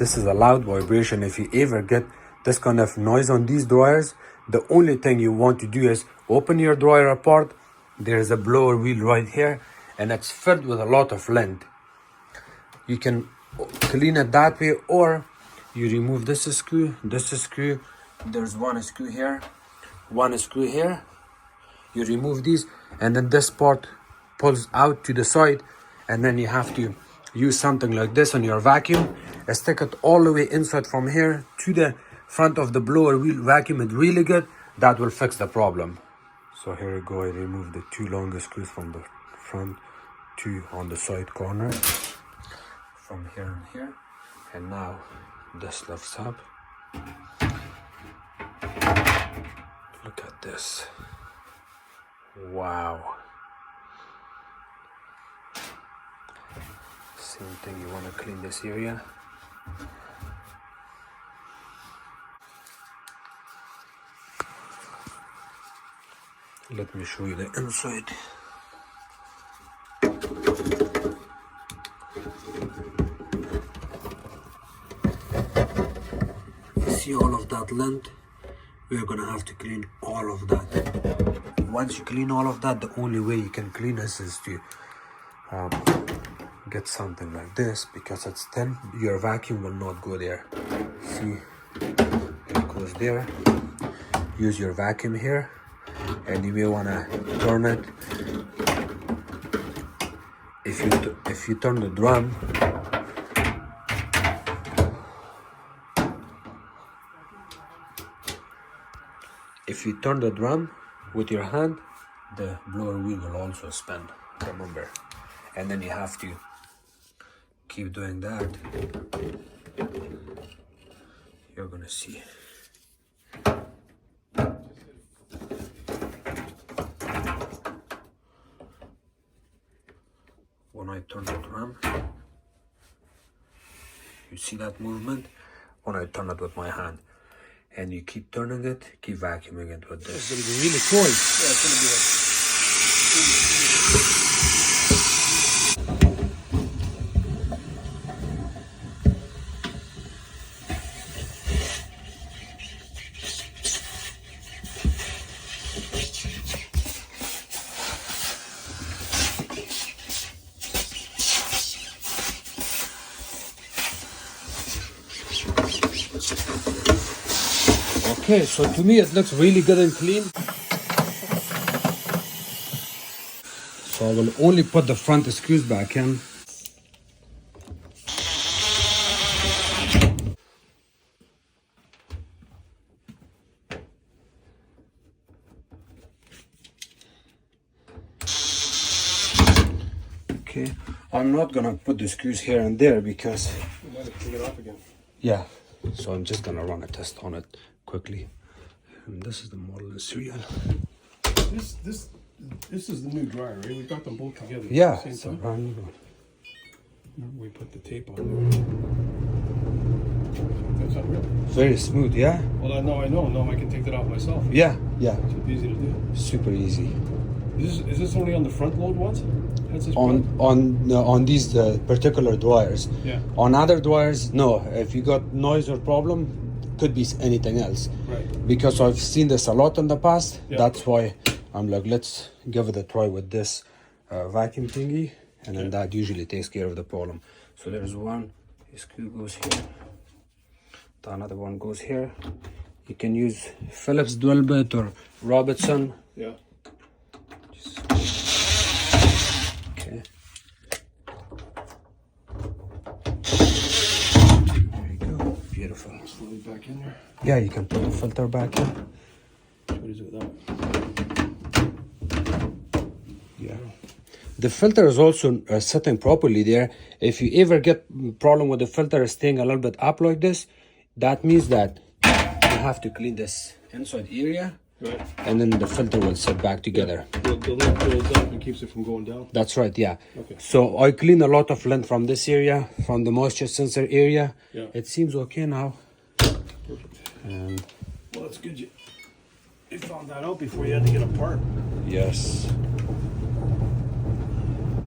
this is a loud vibration. If you ever get this kind of noise on these dryers, the only thing you want to do is open your dryer apart. There's a blower wheel right here, and it's filled with a lot of lint. You can clean it that way, or you remove this screw, there's one screw here, one screw here. You remove these, and then this part pulls out to the side, and then you have to use something like this on your vacuum, stick it all the way inside from here to the front of the blower wheel, vacuum it really good. That will fix the problem. So here we go, I remove the two longest screws from the front, two on the side corner, from here and here, and now this lifts up. Look at this. Wow. Same thing, you want to clean this area. Let me show you the inside. You see all of that lint? We're gonna have to clean all of that. Once you clean all of that, the only way you can clean this is to get something like this, because it's thin. Your vacuum will not go there. See, it goes there. Use your vacuum here, and you may wanna turn it. If you turn the drum, with your hand, the blower wheel will also spin, remember. And then you have to keep doing that. You're gonna see. When I turn the drum, you see that movement? When I turn it with my hand. And you keep turning it, keep vacuuming it with this. It's gonna be really cold. Yeah, it's gonna be Okay, so to me it looks really good and clean. So I will only put the front screws back in. Okay, I'm not gonna put the screws here and there because you might have to take it off again. Yeah, so I'm just gonna run a test on it quickly. And this is the model and serial. This is the new dryer, right? We got them both together. Yeah, at the same time. brand new. Remember we put the tape on there. That's unreal. Very smooth, yeah? Well, I know. Now I can take that off myself. Yeah. It's easy to do. Super easy. Is this only on the front load ones? That's this On these particular dryers. Yeah. On other dryers, no. If you got noise or problem, could be anything else. Right. Because I've seen this a lot in the past. Yeah. That's why I'm like, let's give it a try with this vacuum thingy, and then that usually takes care of the problem. So there's one screw goes here, the another one goes here. You can use Phillips drill bit or Robertson. Yeah. Okay. There you go. Beautiful. Slide it back in there. Yeah, you can put the filter back in. What is it with that? Yeah. The filter is also sitting properly there. If you ever get problem with the filter staying a little bit up like this, that means that you have to clean this inside area. Right. And then the filter will sit back together. The lint builds up and keeps it from going down. That's right, yeah. Okay. So I clean a lot of lint from this area, from the moisture sensor area. Yeah. It seems okay now. Perfect. And Well, that's good. You found that out before you had to get a part. yes.